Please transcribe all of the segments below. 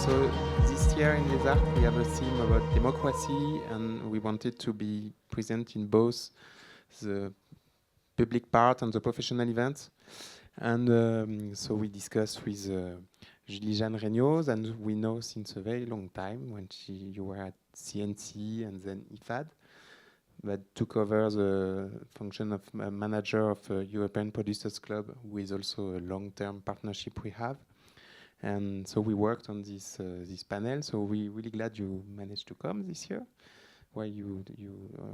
So this year in Les Arts, we have a theme about democracy, and we wanted to be present in both the public part and the professional events. And so we discussed with Julie-Jeanne Regnault, and we know since a very long time when you were at CNC and then IFAD, that took over the function of manager of European Producers Club, who is also a long-term partnership we have. And so we worked on this panel. So we're really glad you managed to come this year, where you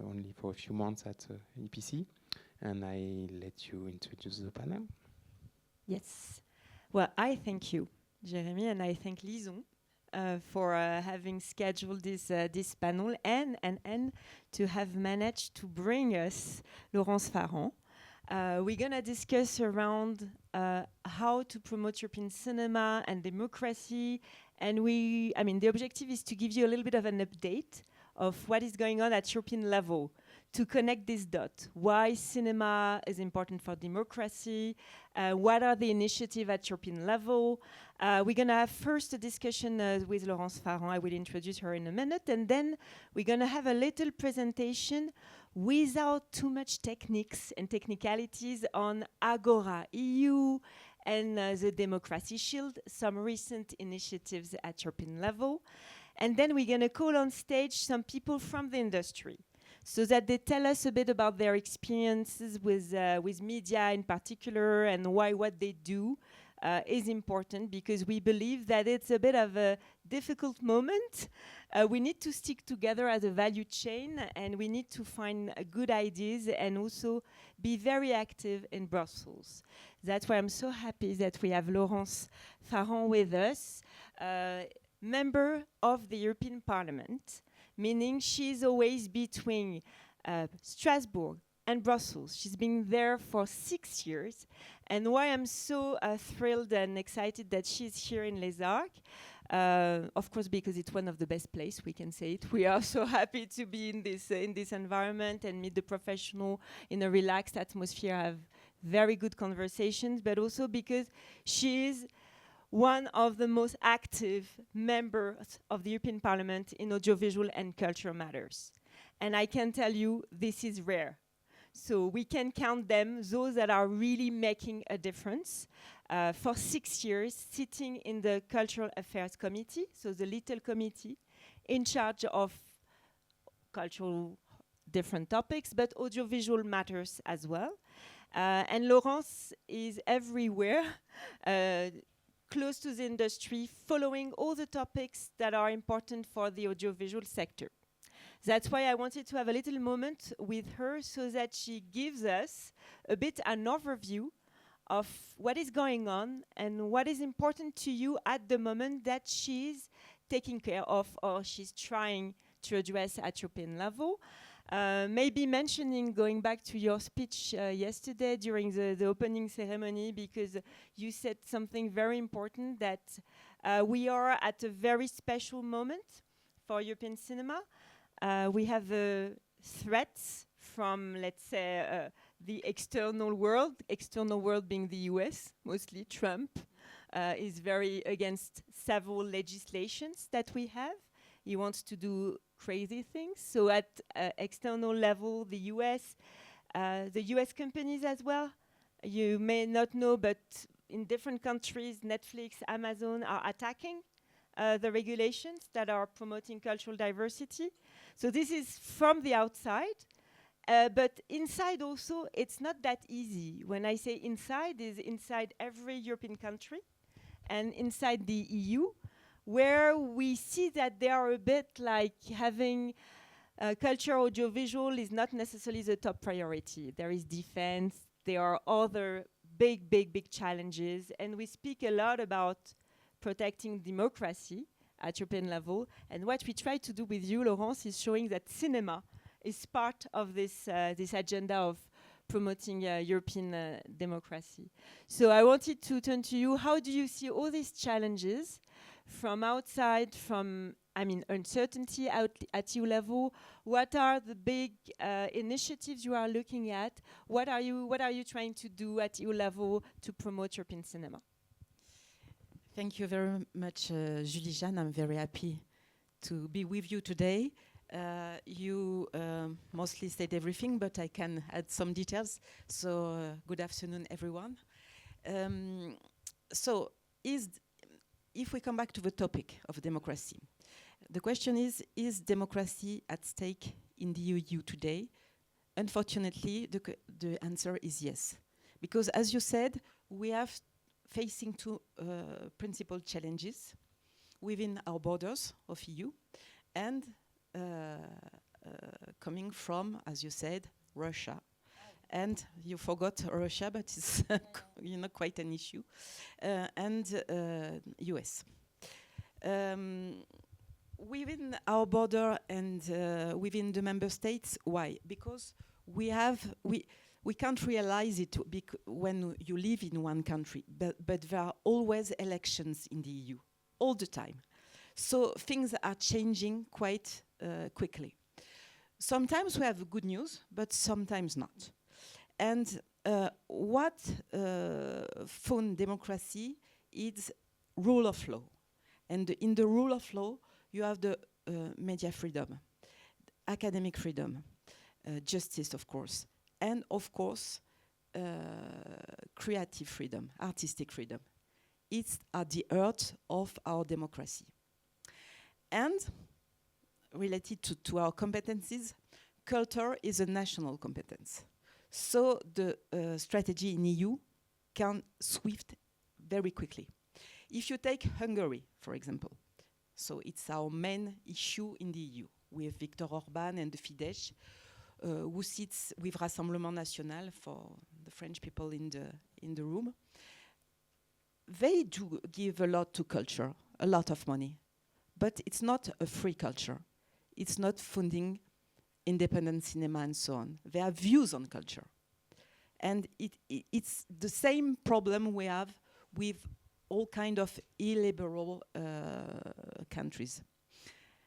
only for a few months at EPC. And I let you introduce the panel. Yes. Well, I thank you, Jeremy, and I thank Lison for having scheduled this panel and to have managed to bring us Laurence Farreng. We're going to discuss around how to promote European cinema and democracy. And the objective is to give you a little bit of an update of what is going on at European level, to connect this dot. Why cinema is important for democracy? What are the initiatives at European level? We're going to have first a discussion with Laurence Farreng. I will introduce her in a minute. And then we're going to have a little presentation without too much techniques and technicalities on AgoraEU and the Democracy Shield, some recent initiatives at European level. And then we're going to call on stage some people from the industry, so that they tell us a bit about their experiences with media in particular, and why what they do is important, because we believe that it's a bit of a difficult moment. We need to stick together as a value chain, and we need to find good ideas and also be very active in Brussels. That's why I'm so happy that we have Laurence Farreng with us, member of the European Parliament, meaning she's always between Strasbourg and Brussels. She's been there for 6 years. And why I'm so thrilled and excited that she's here in Les Arcs, of course, because it's one of the best places, we can say it. We are so happy to be in this environment and meet the professional in a relaxed atmosphere, have very good conversations, but also because she is one of the most active members of the European Parliament in audiovisual and cultural matters. And I can tell you, this is rare. So we can count them, those that are really making a difference. For 6 years, sitting in the Cultural Affairs Committee, so the little committee, in charge of cultural different topics, but audiovisual matters as well. And Laurence is everywhere, close to the industry, following all the topics that are important for the audiovisual sector. That's why I wanted to have a little moment with her, so that she gives us a bit an overview of what is going on and what is important to you at the moment that she's taking care of, or she's trying to address at European level. Maybe mentioning, going back to your speech yesterday during the opening ceremony, because you said something very important, that we are at a very special moment for European cinema. We have threats from, let's say, the external world being the US, mostly Trump, is very against several legislations that we have. He wants to do crazy things. So at external level, the US companies as well, you may not know, but in different countries, Netflix, Amazon are attacking the regulations that are promoting cultural diversity. So this is from the outside, but inside also, it's not that easy. When I say inside, is inside every European country and inside the EU, where we see that they are a bit like having culture audiovisual is not necessarily the top priority. There is defense, there are other big challenges, and we speak a lot about protecting democracy at European level. And what we try to do with you, Laurence, is showing that cinema is part of this agenda of promoting European democracy. So I wanted to turn to you. How do you see all these challenges from outside, from uncertainty at EU level? What are the big initiatives you are looking at? What are you trying to do at EU level to promote European cinema? Thank you very much, Julie-Jeanne. I'm very happy to be with you today. You mostly said everything, but I can add some details. So good afternoon, everyone. So if we come back to the topic of democracy, the question is democracy at stake in the EU today? Unfortunately, the answer is yes. Because as you said, we have facing two principal challenges within our borders of EU and coming from, as you said, Russia. And you forgot Russia, but it's quite an issue. And US. Within our border and within the member states, why? Because we can't realize it when you live in one country, but there are always elections in the EU, all the time. So things are changing quite quickly. Sometimes we have good news, but sometimes not. And what found democracy is rule of law. And in the rule of law, you have the media freedom, academic freedom, justice, of course, and of course, creative freedom, artistic freedom. It's at the heart of our democracy. And related to our competencies, culture is a national competence. So the strategy in EU can swift very quickly. If you take Hungary, for example, so it's our main issue in the EU with Viktor Orban and the Fidesz, who sits with Rassemblement National for the French people in the room. They do give a lot to culture, a lot of money, but it's not a free culture. It's not funding independent cinema and so on. They have views on culture. And it's the same problem we have with all kind of illiberal countries.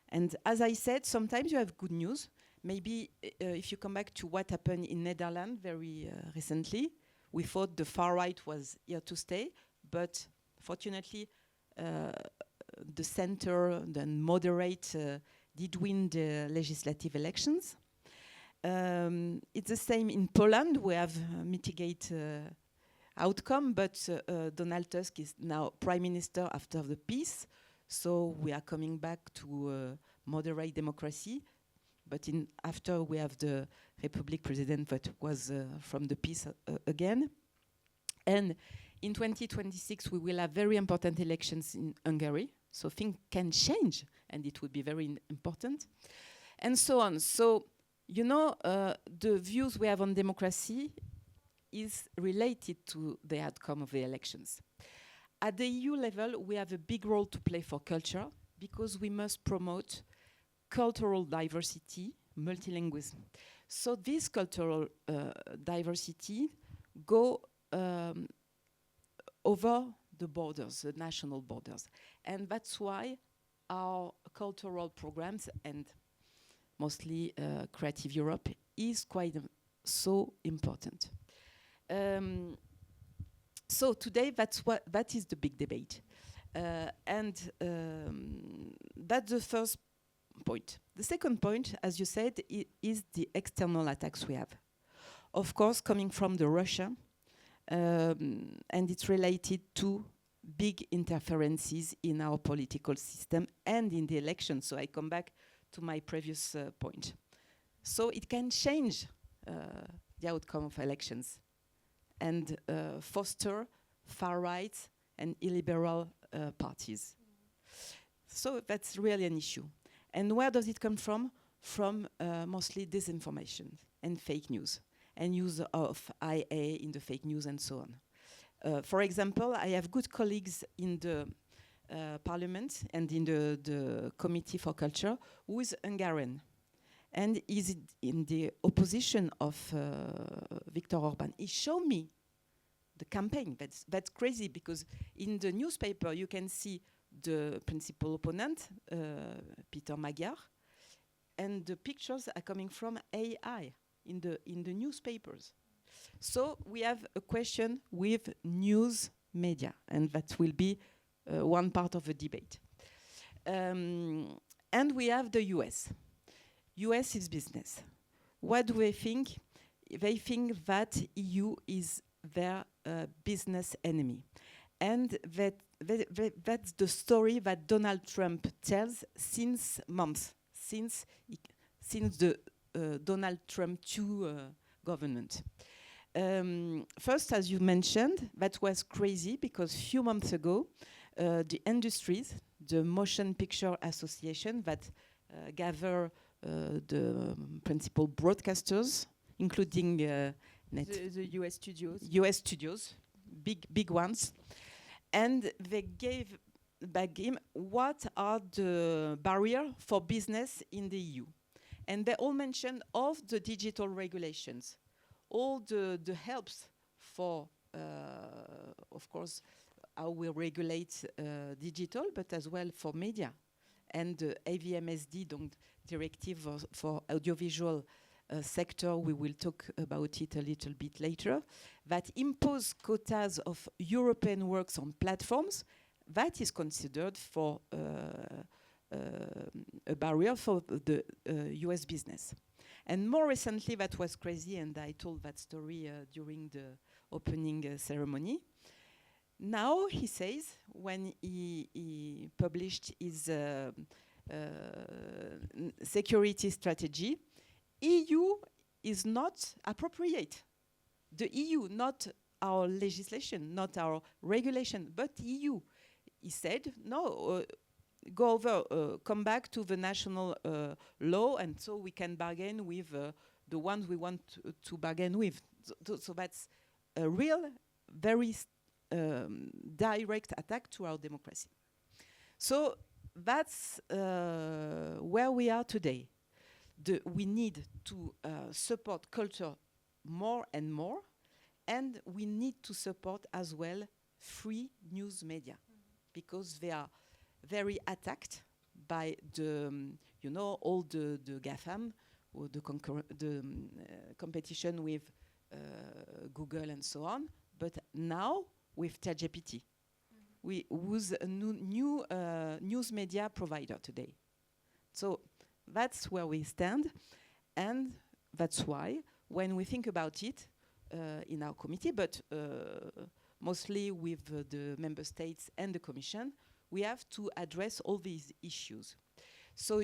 And as I said, sometimes you have good news. Maybe if you come back to what happened in Netherlands very recently, we thought the far right was here to stay, but fortunately the center, the moderate, did win the legislative elections. It's the same in Poland. We have mitigate outcome, but Donald Tusk is now prime minister after the peace, so we are coming back to moderate democracy. But after we have the Republic president that was from the peace again. And in 2026, we will have very important elections in Hungary. So things can change, and it would be very important. And so on. So, you know, the views we have on democracy is related to the outcome of the elections. At the EU level, we have a big role to play for culture because we must promote cultural diversity, multilingualism. So this cultural diversity go over the borders, the national borders. And that's why our cultural programs and mostly Creative Europe is quite so important. So today that is the big debate. And that's the first point. The second point, as you said, is the external attacks we have. Of course, coming from the Russia, and it's related to big interferences in our political system and in the election. So I come back to my previous point. So it can change the outcome of elections and foster far-right and illiberal parties. So that's really an issue. And where does it come from? From mostly disinformation and fake news, and use of IA in the fake news and so on. For example, I have good colleagues in the parliament and in the Committee for Culture who is Hungarian and is in the opposition of Viktor Orban. He showed me the campaign. That's crazy because in the newspaper you can see the principal opponent, Peter Magyar, and the pictures are coming from AI in the newspapers. So we have a question with news media, and that will be one part of the debate. And we have the US. US is business. What do they think? They think that EU is their business enemy. And that's the story that Donald Trump tells since months, since the Donald Trump 2 government. First, as you mentioned, that was crazy because a few months ago, the industries, the Motion Picture Association that gather the principal broadcasters, including the US studios. US studios, big ones. And they gave back him what are the barriers for business in the EU. And they all mentioned all the digital regulations, all the helps for, of course, how we regulate digital, but as well for media. And the AVMSD, donc directive for audiovisual sector, we will talk about it a little bit later, that impose quotas of European works on platforms. That is considered for a barrier for the US business. And more recently, that was crazy, and I told that story during the opening ceremony. Now, he says, when he published his security strategy, EU is not appropriate. The EU, not our legislation, not our regulation, but EU. He said, no, go over, come back to the national law, and so we can bargain with the ones we want to bargain with. So that's a real, very direct attack to our democracy. So that's where we are today. We need to support culture more and more, and we need to support as well free news media, because they are very attacked by the, all the GAFAM, or the competition with Google and so on. But now with ChatGPT, who's a new news media provider today. So that's where we stand, and that's why when we think about it in our committee, but mostly with the member states and the Commission, we have to address all these issues. So,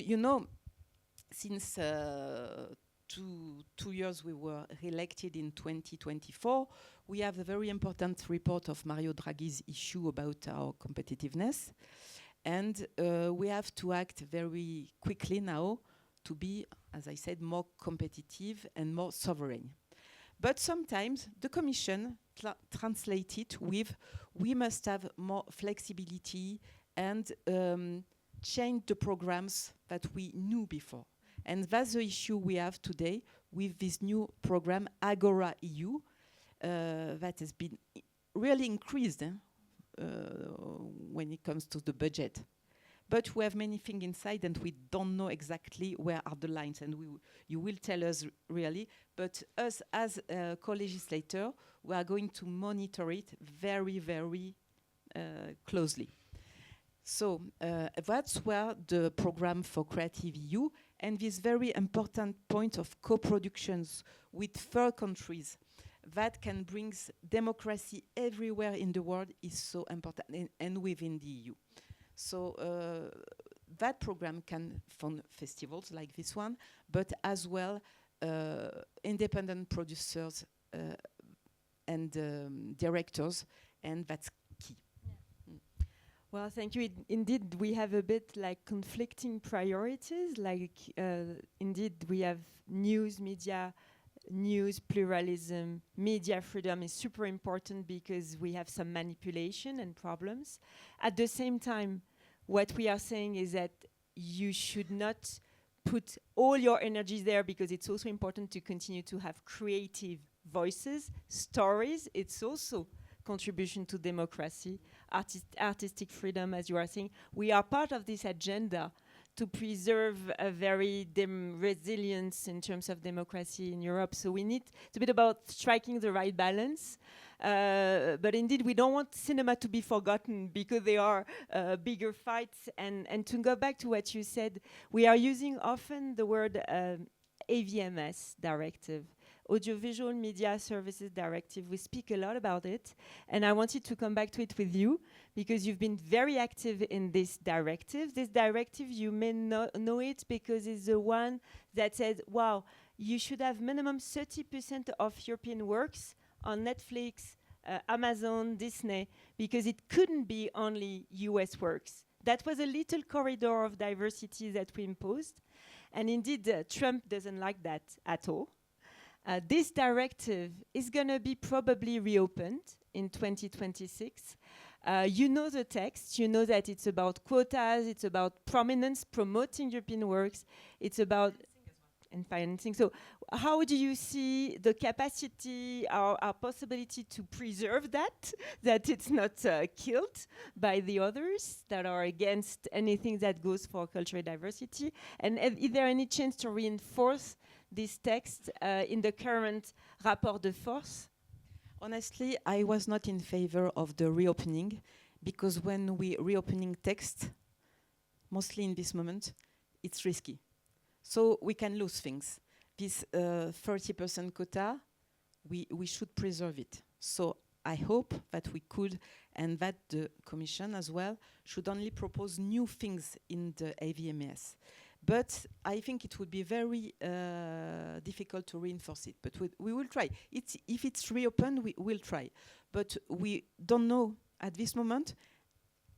since 2 years we were re-elected in 2024, we have a very important report of Mario Draghi's issue about our competitiveness. And we have to act very quickly now to be, as I said, more competitive and more sovereign. But sometimes the Commission translates it with, we must have more flexibility and change the programs that we knew before. And that's the issue we have today with this new program, AgoraEU, that has been really increased when it comes to the budget. But we have many things inside, and we don't know exactly where are the lines, and you will tell us really. But us, as a co-legislator, we are going to monitor it very, very closely. So that's where the program for Creative EU and this very important point of co-productions with third countries that can bring democracy everywhere in the world is so important, and within the EU. So that program can fund festivals like this one, but as well independent producers and directors, and that's key. Well, thank you. Indeed, we have a bit like conflicting priorities. Like, indeed, we have news, media, news pluralism, media freedom is super important because we have some manipulation and problems. At the same time, what we are saying is that you should not put all your energies there, because it's also important to continue to have creative voices, stories. It's also contribution to democracy, artistic freedom, as you are saying. We are part of this agenda to preserve a very resilience in terms of democracy in Europe. So we need, it's a bit about striking the right balance. But indeed, we don't want cinema to be forgotten because there are bigger fights. And to go back to what you said, we are using often the word AVMS directive, Audiovisual Media Services Directive. We speak a lot about it, and I wanted to come back to it with you because you've been very active in this directive. This directive, you may know it because it's the one that says, wow, you should have minimum 30% of European works on Netflix, Amazon, Disney, because it couldn't be only US works. That was a little corridor of diversity that we imposed. And indeed, Trump doesn't like that at all. This directive is going to be probably reopened in 2026. You know the text. You know that it's about quotas. It's about prominence, promoting European works. It's about financing. So how do you see the capacity, our possibility to preserve that it's not killed by the others that are against anything that goes for cultural diversity? And is there any chance to reinforce this text in the current rapport de force? Honestly, I was not in favor of the reopening, because when we reopening text, mostly in this moment, it's risky. So we can lose things. This 30% quota, we should preserve it. So I hope that we could, and that the Commission as well, should only propose new things in the AVMS. But I think it would be very difficult to reinforce it. But we will try. If it's reopened, we will try. But we don't know at this moment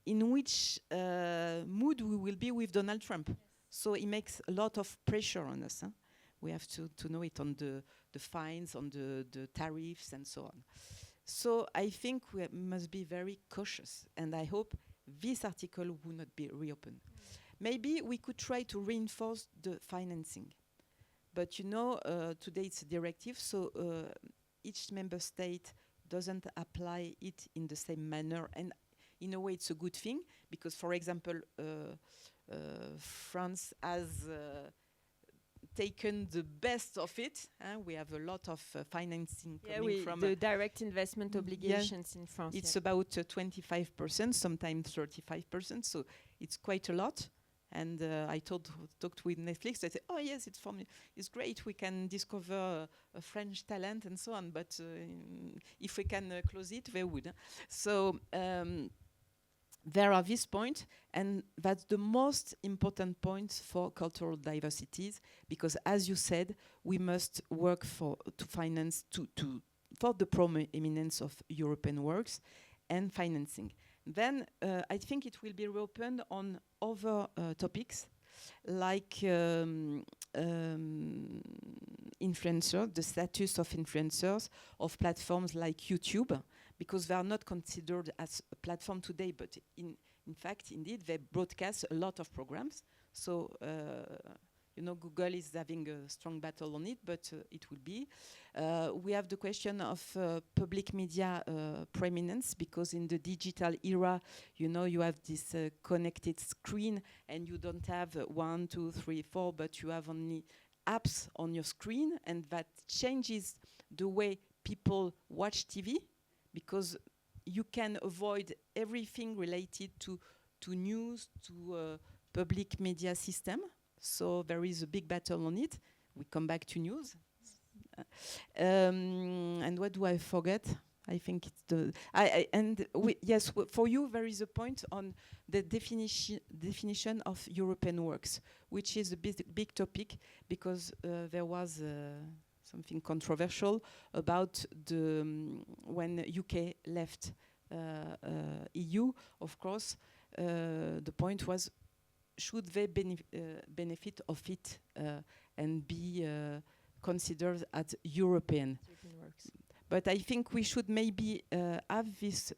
in which mood we will be with Donald Trump. Yes. So it makes a lot of pressure on us. Huh? We have to know it on the fines, on the tariffs, and so on. So I think we must be very cautious. And I hope this article will not be reopened. Maybe we could try to reinforce the financing. But you know, today it's a directive, so each member state doesn't apply it in the same manner. And in a way, it's a good thing, because, for example, France has taken the best of it. We have a lot of financing coming from the direct investment obligations in France. It's about 25%, sometimes 35%, so it's quite a lot. And I talked with Netflix. They said, "Oh yes, it's great. We can discover a French talent and so on. But if we can close it, they would." So there are this point, and that's the most important point for cultural diversities, because, as you said, we must work to finance for the prominence of European works and financing. Then I think it will be reopened on other topics, like influencers, the status of influencers, of platforms like YouTube, because they are not considered as a platform today, but in fact, indeed, they broadcast a lot of programs. So, you know, Google is having a strong battle on it, but it will be. We have the question of public media preeminence, because in the digital era, you know, you have this connected screen, and you don't have 1, 2, 3, 4, but you have only apps on your screen, and that changes the way people watch TV, because you can avoid everything related to news, to public media system. So there is a big battle on it. We come back to news. And what do I forget? I think it's the... yes, for you, there is a point on the definition of European works, which is a big topic, because there was something controversial about when UK left EU, of course. The point was, should they benefit of it and be considered as European works? But I think we should maybe have this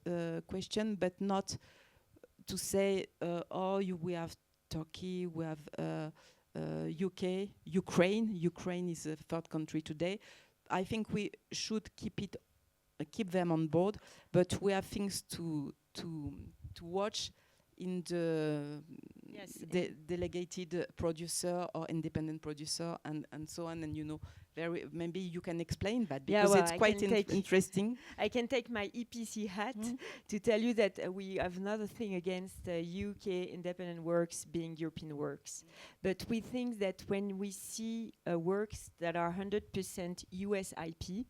question, but not to say, we have Turkey, we have UK, Ukraine. Ukraine is a third country today. I think we should keep them on board, but we have things to watch in the Yes, delegated producer or independent producer and so on. And maybe you can explain that, because it's quite interesting. I can take my EPC hat to tell you that we have another thing against UK independent works being European works. But we think that when we see works that are 100% US IP,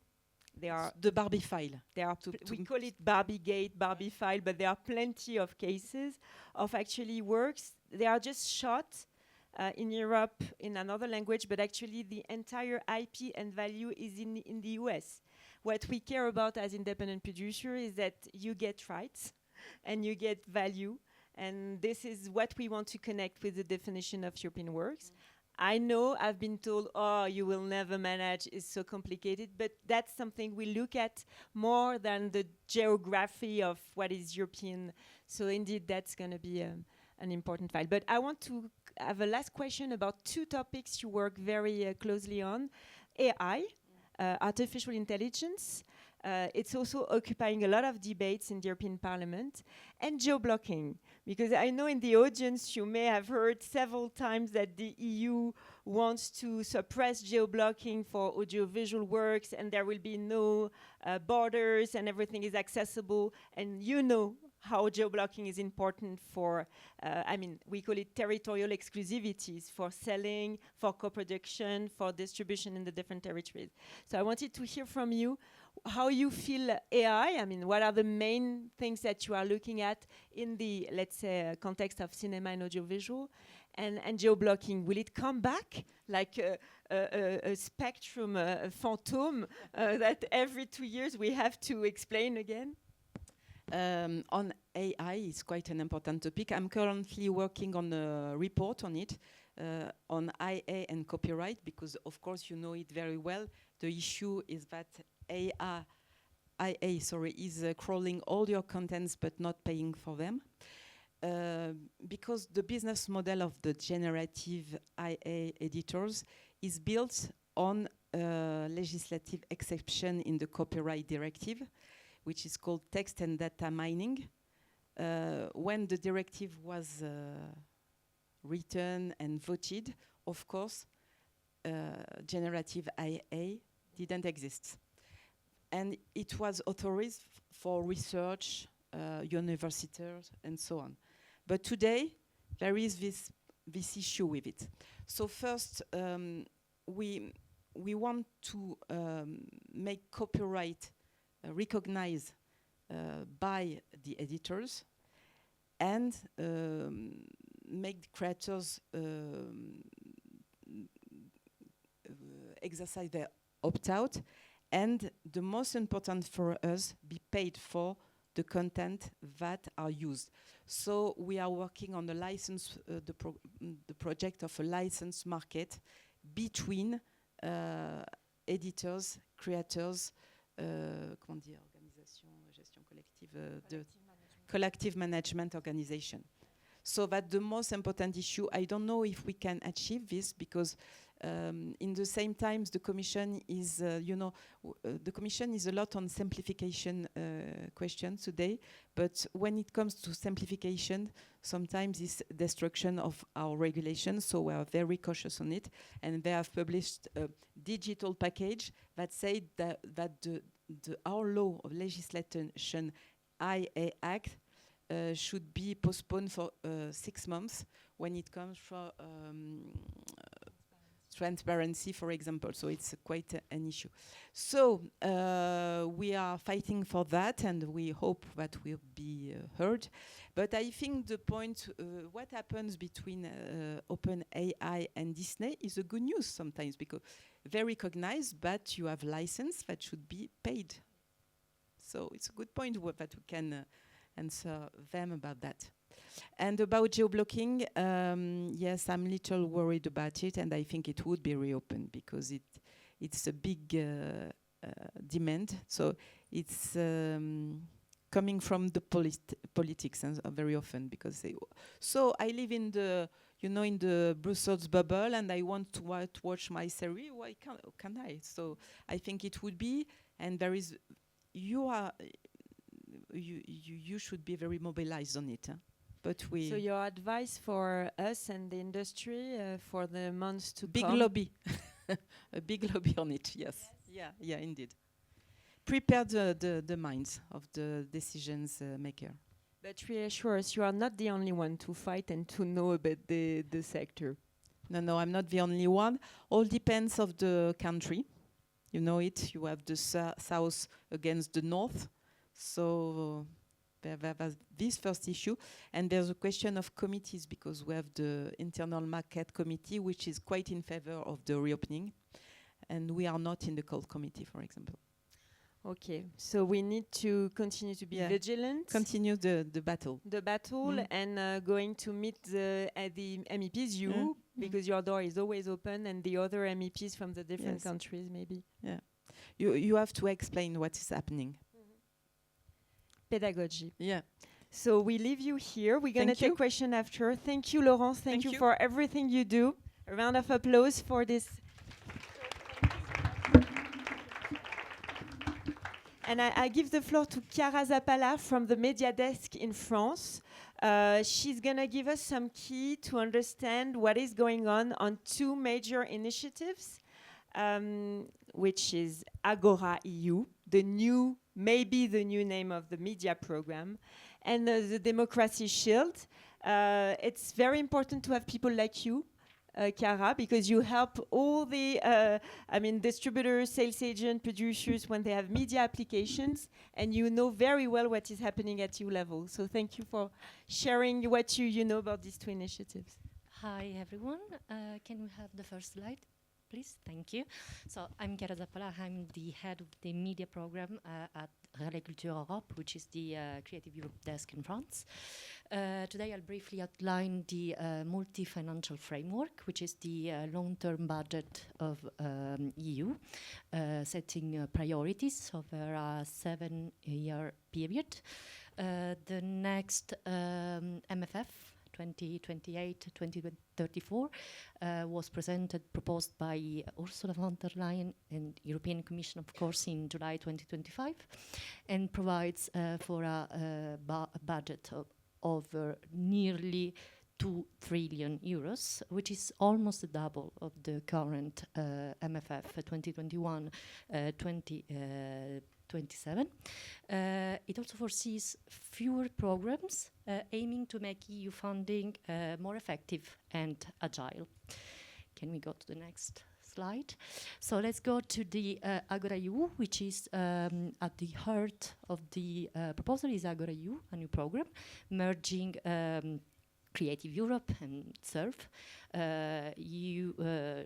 they are the Barbie file. There are we call it Barbie Gate, Barbie file, but there are plenty of cases of actually works. They are just shot in Europe in another language, but actually the entire IP and value is in the US. What we care about as independent producer is that you get rights and you get value, and this is what we want to connect with the definition of European works. I know I've been told, oh, you will never manage, it's so complicated, but that's something we look at more than the geography of what is European. So indeed, that's going to be an important file. But I want to have a last question about two topics you work very closely on. AI, artificial intelligence. It's also occupying a lot of debates in the European Parliament, and geo-blocking, because I know in the audience you may have heard several times that the EU wants to suppress geo-blocking for audiovisual works, and there will be no borders and everything is accessible. And you know how geo-blocking is important for, we call it territorial exclusivities, for selling, for co-production, for distribution in the different territories. So I wanted to hear from you how you feel AI. What are the main things that you are looking at in the, let's say, context of cinema and audiovisual, and geo-blocking? Will it come back like a spectrum, a phantom that every 2 years we have to explain again? On AI, it's quite an important topic. I'm currently working on a report on it, on IA and copyright, because of course you know it very well. The issue is that IA is crawling all your contents but not paying for them. Because the business model of the generative IA editors is built on a legislative exception in the copyright directive, which is called text and data mining. When the directive was written and voted, of course, generative IA didn't exist. And it was authorized for research, universities, and so on. But today, there is this issue with it. So first, we want to make copyright recognized by the editors, and make the creators exercise their opt-out, and the most important for us, be paid for the content that are used. So we are working on the license, the project of a license market between editors, creators, comment dire, organisation, gestion collective, collective management organization. So that's the most important issue. I don't know if we can achieve this, because in the same time, the Commission is, the Commission is a lot on simplification questions today. But when it comes to simplification, sometimes it's destruction of our regulations. So we are very cautious on it. And they have published a digital package that said that our law of legislation, IA Act, should be postponed for 6 months when it comes for transparency, for example. So it's quite an issue. So we are fighting for that, and we hope that will be heard. But I think the point, what happens between OpenAI and Disney is a good news sometimes, because they recognize that you have license that should be paid. So it's a good point that we can answer them about that. And about geo-blocking, yes, I'm a little worried about it, and I think it would be reopened, because it's a big demand. So it's coming from the politics, and very often, because so I live in the, in the Brussels bubble, and I want to watch my series. Why can I? So I think it would be, and there is, you should be very mobilized on it. Huh? but we So your advice for us and the industry for the months to big come? lobby, a big lobby on it. Yes. Yeah, indeed. Prepare the minds of the decisions maker. But reassure us, you are not the only one to fight and to know about the sector. No, I'm not the only one. All depends of the country. You know it. You have the south against the north. So there's this first issue. And there's a question of committees, because we have the internal market committee, which is quite in favor of the reopening. And we are not in the cold committee, for example. Okay, so we need to continue to be vigilant. Continue the battle. The battle and going to meet the MEPs, because your door is always open, and the other MEPs from the different countries, maybe. Yeah, you have to explain what is happening. Pedagogy. Yeah. So we leave you here. We're going to take question after. Thank you, Laurence. Thank you for everything you do. A round of applause for this. And I give the floor to Chiara Zappala from the media desk in France. She's going to give us some key to understand what is going on two major initiatives, which is AgoraEU, maybe the new name of the media program, and the Democracy Shield. It's very important to have people like you, Chiara, because you help all the distributors, sales agents, producers when they have media applications, and you know very well what is happening at EU level. So thank you for sharing what you know about these two initiatives. Hi everyone. Can we have the first slide, please? Thank you. So I'm Chiara Zappala. I'm the head of the media program at Relais Europe, which is the Creative Europe desk in France. Today I'll briefly outline the multi-financial framework, which is the long-term budget of EU, setting priorities over a 7-year period. The next MFF 2028-2034 was proposed by Ursula von der Leyen and European Commission, of course, in July 2025, and provides for a budget of over nearly 2 trillion euros, which is almost the double of the current MFF 2021-2027. It also foresees fewer programs aiming to make EU funding more effective and agile. Can we go to the next slide? So let's go to the AgoraEU, which is at the heart of the proposal is AgoraEU, a new program merging Creative Europe and SURF. You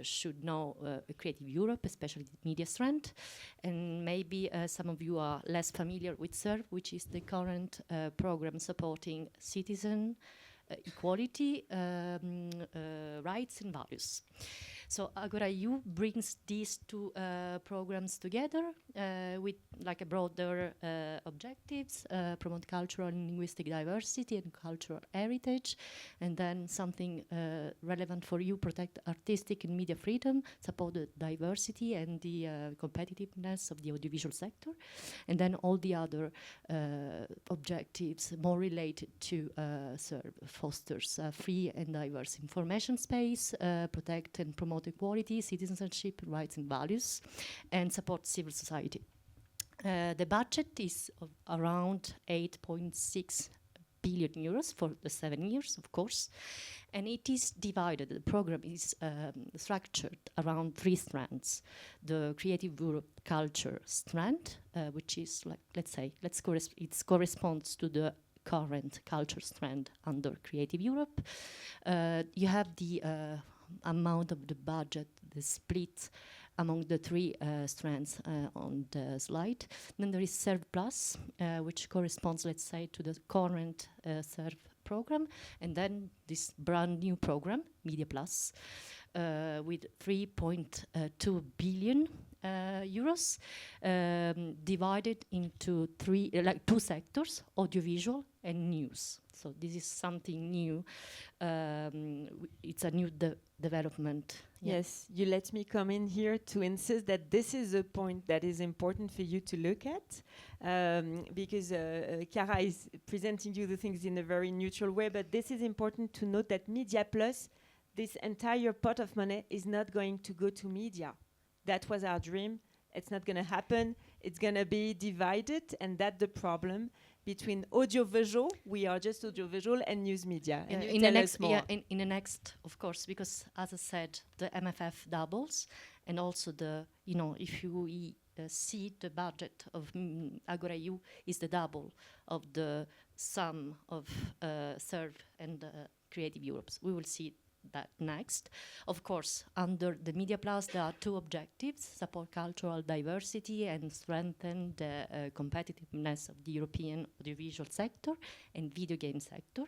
should know Creative Europe, especially the media strand, and maybe some of you are less familiar with SURF, which is the current program supporting citizen equality, rights and values. So AgoraEU brings these two programs together with like a broader objectives, promote cultural and linguistic diversity and cultural heritage, and then something relevant for you, protect artistic and media freedom, support the diversity and the competitiveness of the audiovisual sector, and then all the other objectives more related to fosters free and diverse information space, protect and promote equality, citizenship, rights and values, and support civil society. The budget is of around 8.6 billion euros for the 7 years, of course, and it is divided. The program is structured around 3 strands. The Creative Europe culture strand, which is like, it corresponds to the current culture strand under Creative Europe. You have the amount of the budget, the split among the 3 strands on the slide. Then there is SURF Plus, which corresponds, let's say, to the current SURF program, and then this brand new program, Media Plus, with 3.2 billion euros, divided into 2 sectors, audiovisual and news. So this is something new it's a new development. Yeah. Yes, you let me come in here to insist that this is a point that is important for you to look at, because Chiara is presenting you the things in a very neutral way, but this is important to note that Media Plus, this entire pot of money is not going to go to media. That was our dream. It's not going to happen. It's going to be divided, and that's the problem between audiovisual, we are just audiovisual, and news media. And you in the tell next, us more. in the next, of course, because as I said, the MFF doubles, and also the, you know, if you see the budget of AgoraEU is the double of the sum of Serve and Creative Europe. We will see that next. Of course, under the Media Plus, there are two objectives: support cultural diversity and strengthen the competitiveness of the European audiovisual sector and video game sector,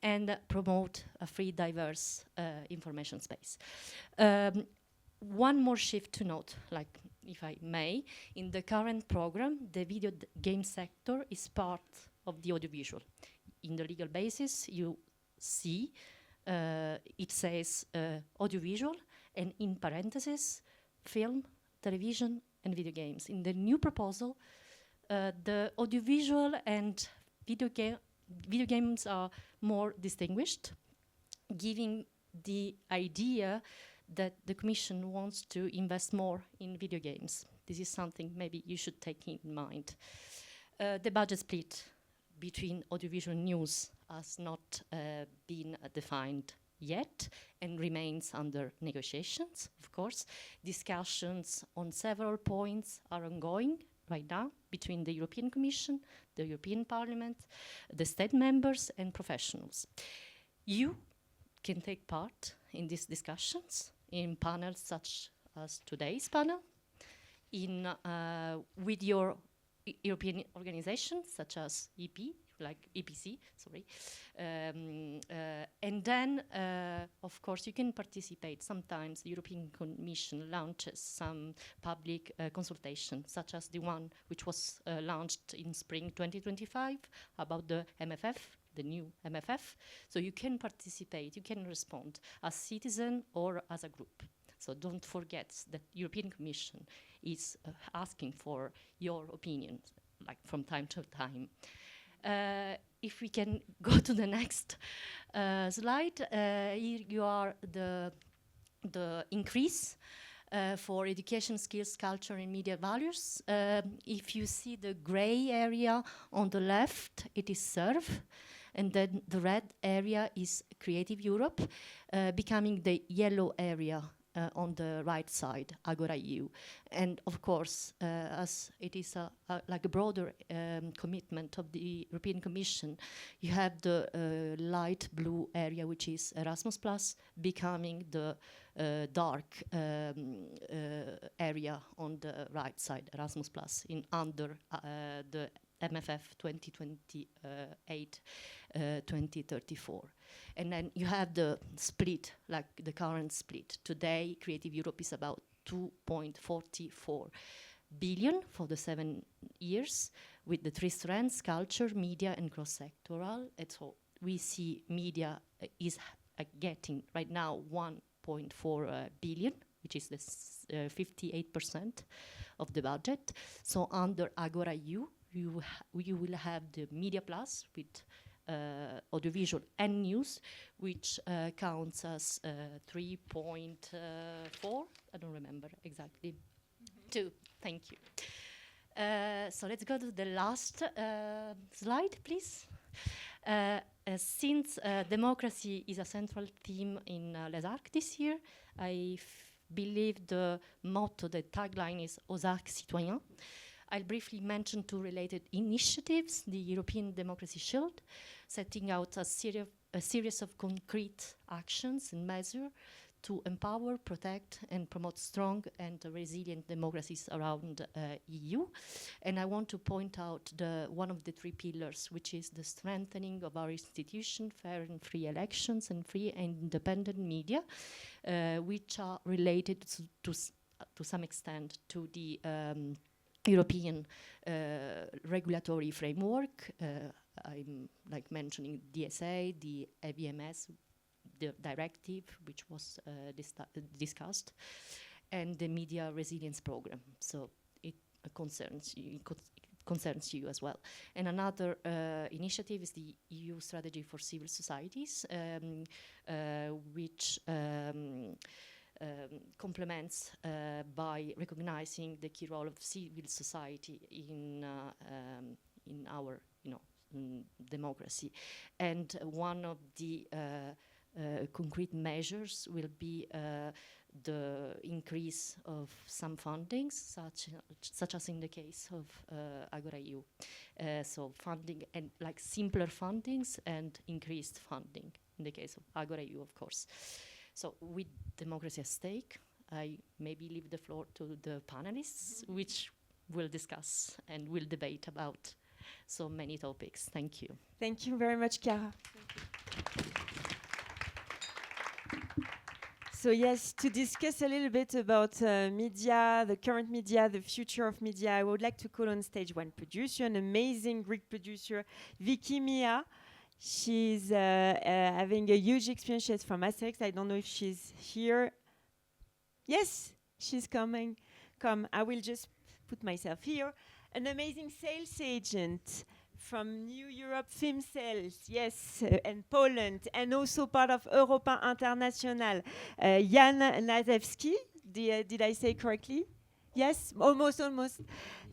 and promote a free, diverse information space. One more shift to note, like, if I may, in the current program, the video game sector is part of the audiovisual. In the legal basis, you see it says audiovisual, and in parentheses, film, television, and video games. In the new proposal, the audiovisual and video games are more distinguished, giving the idea that the Commission wants to invest more in video games. This is something maybe you should take in mind. The budget split between audiovisual news has not been defined yet and remains under negotiations, of course. Discussions on several points are ongoing right now between the European Commission, the European Parliament, the state members, and professionals. You can take part in these discussions in panels such as today's panel, in with your European organizations such as EP, like EPC, sorry. And then, of course, you can participate. Sometimes the European Commission launches some public consultation, such as the one which was launched in spring 2025 about the MFF, the new MFF. So you can participate, you can respond as citizen or as a group. So don't forget that European Commission is asking for your opinion, like from time to time. If we can go to the next slide, here you are the increase for education, skills, culture, and media values. If you see the gray area on the left, it is Serve, and then the red area is Creative Europe, becoming the yellow area on the right side, AgoraEU. And of course, as it is like a broader commitment of the European Commission, you have the light blue area, which is Erasmus Plus, becoming the dark area on the right side, Erasmus Plus, in under the MFF 2028-2034. And then you have the split, like the current split. Today, Creative Europe is about 2.44 billion for the 7 years, with the three strands: culture, media, and cross-sectoral. And so we see media is getting right now 1.4 billion, which is the 58% of the budget. So under AgoraEU, you will have the Media Plus with audiovisual and news, which counts as 3.4. I don't remember exactly. 2. Thank you. So let's go to the last slide, please. Since democracy is a central theme in Les Arcs this year, I believe the motto, the tagline is Aux Arcs Citoyens. I'll briefly mention 2 related initiatives: the European Democracy Shield, setting out a series of concrete actions and measures to empower, protect, and promote strong and resilient democracies around EU. And I want to point out one of the 3 pillars, which is the strengthening of our institution, fair and free elections, and free and independent media, which are related to some extent to the European regulatory framework. I'm like mentioning DSA, the AVMS, the directive, which was discussed, and the media resilience program. So it concerns you. Concerns you as well. And another initiative is the EU strategy for civil societies, which complements by recognizing the key role of civil society in our, democracy. And one of the concrete measures will be the increase of some fundings, such as in the case of AgoraEU. So funding and like simpler fundings and increased funding in the case of AgoraEU, of course. So with democracy at stake, I maybe leave the floor to the panelists, which will discuss and will debate about so many topics. Thank you. Thank you very much, Chiara. So yes, to discuss a little bit about media, the current media, the future of media, I would like to call on stage one producer, an amazing Greek producer, Vicky Mia. She's having a huge experience. She's from Asterix. I don't know if she's here. Yes, she's coming. Come, I will just put myself here. An amazing sales agent from New Europe Film Sales, yes, and Poland, and also part of Europa International. Jan Nazewski, did I say correctly? Yes, almost.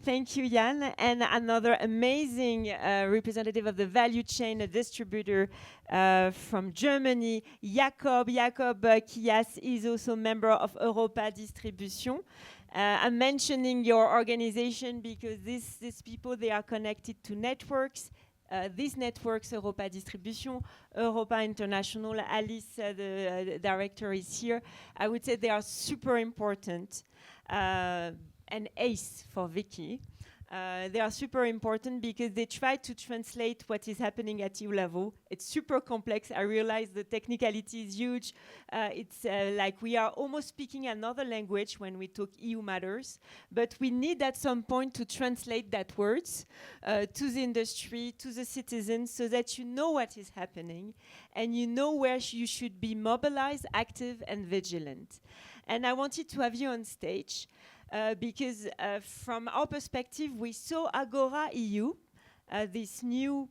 Thank you, Jan. And another amazing representative of the value chain, a distributor from Germany, Jakob. Jakob Kias is also member of Europa Distribution. I'm mentioning your organization because these people, they are connected to networks. These networks, Europa Distribution, Europa International, Alice, the director, is here. I would say they are super important. And ACE for Vicky. They are super important because they try to translate what is happening at EU level. It's super complex. I realize the technicality is huge. It's like we are almost speaking another language when we talk EU matters, but we need at some point to translate that words to the industry, to the citizens, so that you know what is happening and you know where you should be mobilized, active, and vigilant. And I wanted to have you on stage. Because from our perspective, we saw AgoraEU, this new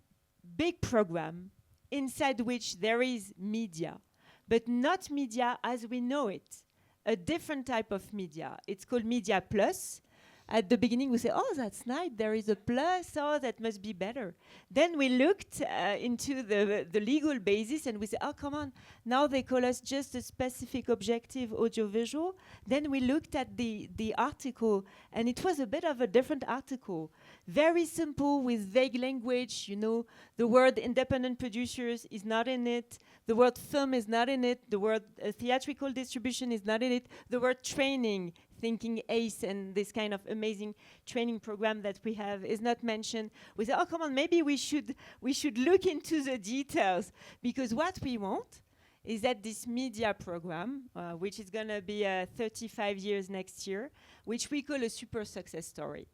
big program inside which there is media, but not media as we know it, a different type of media. It's called Media Plus. At the beginning, we say, oh, that's nice, there is a plus, oh, that must be better. Then we looked into the legal basis and we said, oh, come on, now they call us just a specific objective audiovisual. Then we looked at the article and it was a bit of a different article. Very simple with vague language, you know, the word independent producers is not in it, the word film is not in it, the word theatrical distribution is not in it, the word training, thinking ACE and this kind of amazing training program that we have is not mentioned. We say, oh, come on, maybe we should look into the details, because what we want is that this media program, which is going to be 35 years next year, which we call a super success story,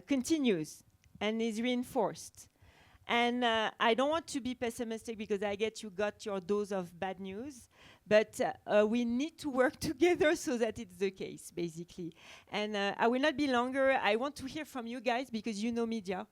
continues and is reinforced. And I don't want to be pessimistic because I get you got your dose of bad news, but we need to work together so that it's the case, basically. And I will not be longer. I want to hear from you guys because you know media.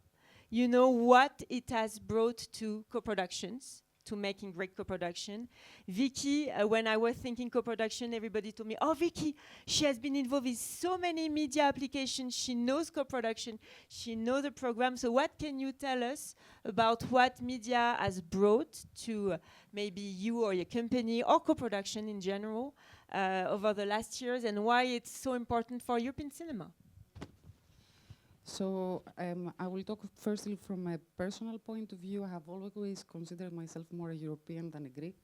You know what it has brought to co-productions, to making great co-production. Vicky, when I was thinking co-production, everybody told me, oh, Vicky, she has been involved in so many media applications. She knows co-production. She knows the program. So what can you tell us about what media has brought to maybe you or your company or co-production in general over the last years, and why it's so important for European cinema? So I will talk firstly from a personal point of view. I have always considered myself more a European than a Greek.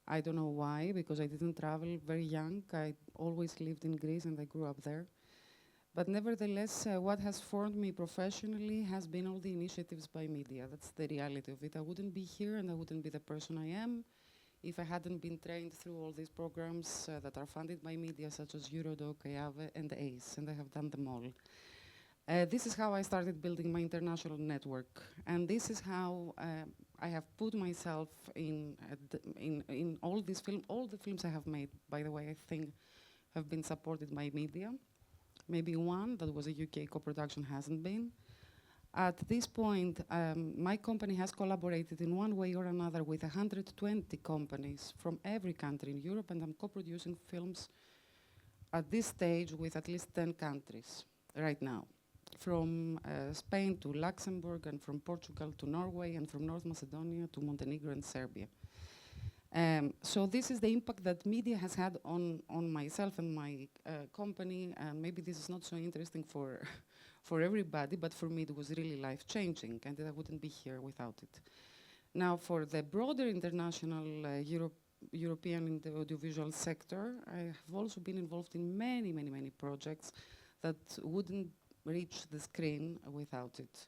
I don't know why, because I didn't travel very young. I always lived in Greece and I grew up there. But nevertheless, what has formed me professionally has been all the initiatives by media. That's the reality of it. I wouldn't be here and I wouldn't be the person I am if I hadn't been trained through all these programs that are funded by media, such as Eurodoc, EAVE, and ACE, and I have done them all. This is how I started building my international network. And this is how I have put myself in all these films. All the films I have made, by the way, I think have been supported by media. Maybe one that was a UK co-production hasn't been. At this point, my company has collaborated in one way or another with 120 companies from every country in Europe, and I'm co-producing films at this stage with at least 10 countries right now. From Spain to Luxembourg, and from Portugal to Norway, and from North Macedonia to Montenegro and Serbia. So this is the impact that media has had on myself and my company. Maybe this is not so interesting for for everybody, but for me it was really life-changing, and I wouldn't be here without it. Now, for the broader international European in the audiovisual sector, I have also been involved in many projects that wouldn't reach the screen without it.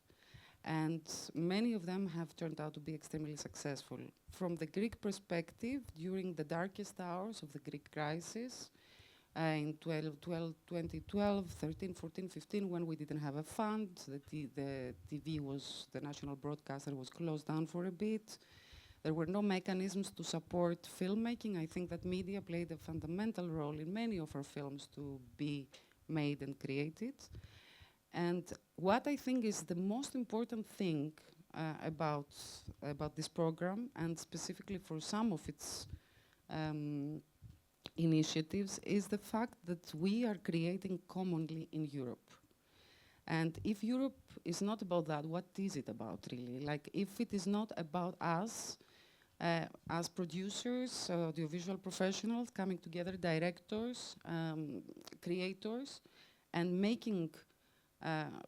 And many of them have turned out to be extremely successful. From the Greek perspective, during the darkest hours of the Greek crisis, in 2012, 13, 14, 15, when we didn't have a fund, the TV was, the national broadcaster was closed down for a bit. There were no mechanisms to support filmmaking. I think that media played a fundamental role in many of our films to be made and created. And what I think is the most important thing about this program, and specifically for some of its initiatives, is the fact that we are creating commonly in Europe. And if Europe is not about that, what is it about, really? Like, if it is not about us as producers, audiovisual professionals coming together, directors, creators, and making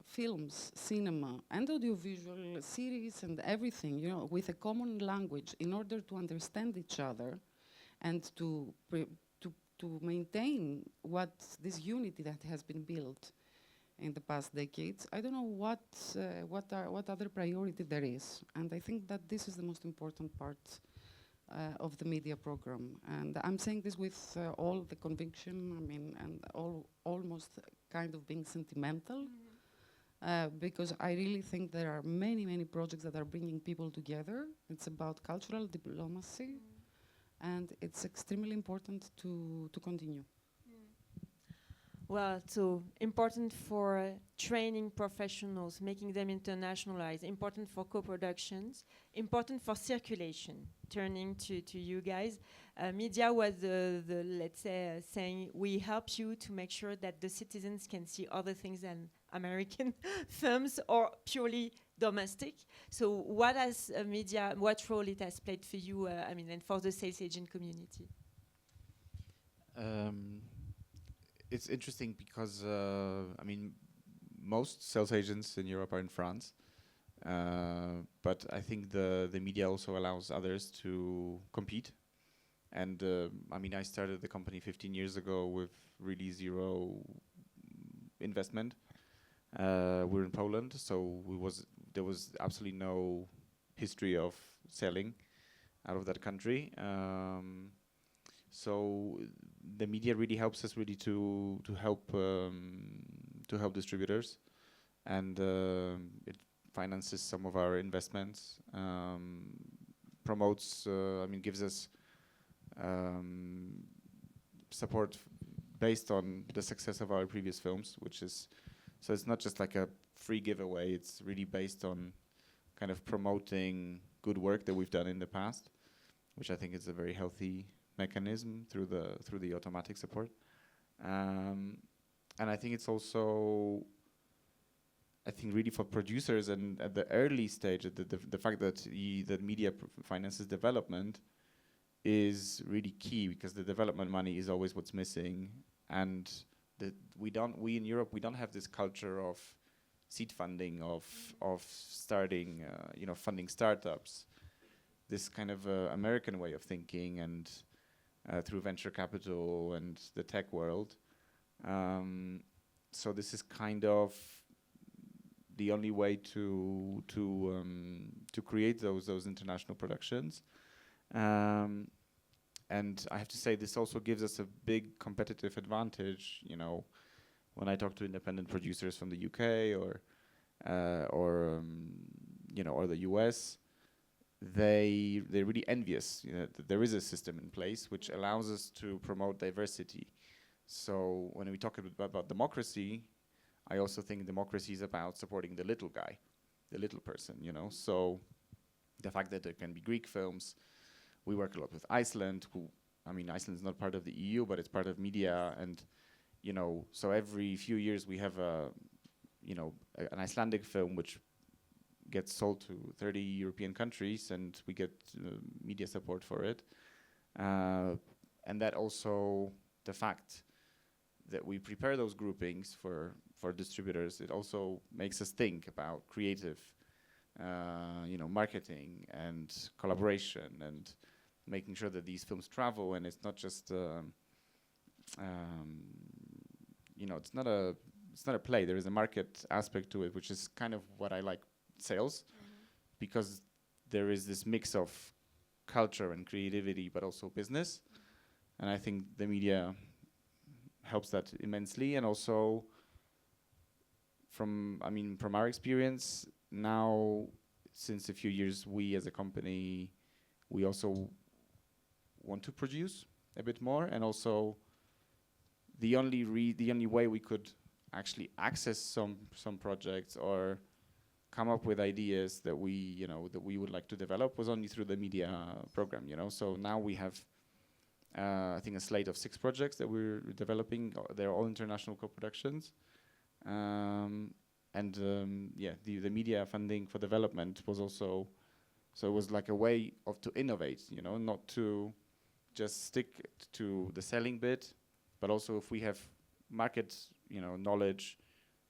films, cinema, and audiovisual series and everything, you know, with a common language in order to understand each other and to maintain what this unity that has been built in the past decades. I don't know what other priority there is, and I think that this is the most important part of the media program. And I'm saying this with all the conviction, I mean, and almost kind of being sentimental, because I really think there are many projects that are bringing people together. It's about cultural diplomacy, and it's extremely important to continue. Well, so important for training professionals, making them internationalize, important for co-productions, important for circulation. Turning to you guys, media was the let's say, saying we help you to make sure that the citizens can see other things than American films or purely domestic. So what has media, what role it has played for you, I mean, and for the sales agent community? It's interesting because, I mean, most sales agents in Europe are in France. But I think the media also allows others to compete. And I mean, I started the company 15 years ago with really zero investment. We're in Poland, so there was absolutely no history of selling out of that country. So the media really helps us really to help distributors, and it finances some of our investments, promotes, I mean, gives us support based on the success of our previous films, which is, so it's not just like a free giveaway, it's really based on kind of promoting good work that we've done in the past, which I think is a very healthy mechanism through the automatic support. And I think it's also, I think really for producers and at the early stage, the fact that that media finances development is really key, because the development money is always what's missing, and we in Europe, we don't have this culture of seed funding, of starting, you know, funding startups, this kind of American way of thinking, and through venture capital and the tech world. So this is kind of the only way to create those international productions. And I have to say, this also gives us a big competitive advantage. You know, when I talk to independent producers from the UK or you know, or the US, they're really envious, that there is a system in place which allows us to promote diversity. So when we talk about democracy, I also think democracy is about supporting the little guy, the little person, So the fact that there can be Greek films, we work a lot with Iceland, Iceland is not part of the EU, but it's part of media, and so every few years we have an Icelandic film which gets sold to 30 European countries, and we get media support for it. And that also, the fact that we prepare those groupings for distributors, it also makes us think about creative, marketing and collaboration, and making sure that these films travel, and it's not just, it's not a play. There is a market aspect to it, which is kind of what I like sales, because there is this mix of culture and creativity, but also business, and I think the media helps that immensely. And also, from our experience now, since a few years, we as a company, we also want to produce a bit more, and also the only way we could actually access some projects or come up with ideas that we would like to develop was only through the media program, So now we have, I think, a slate of 6 projects that we're developing. They're all international co-productions, the media funding for development was also, so it was like a way to innovate, not to just stick to the selling bit, but also if we have market, knowledge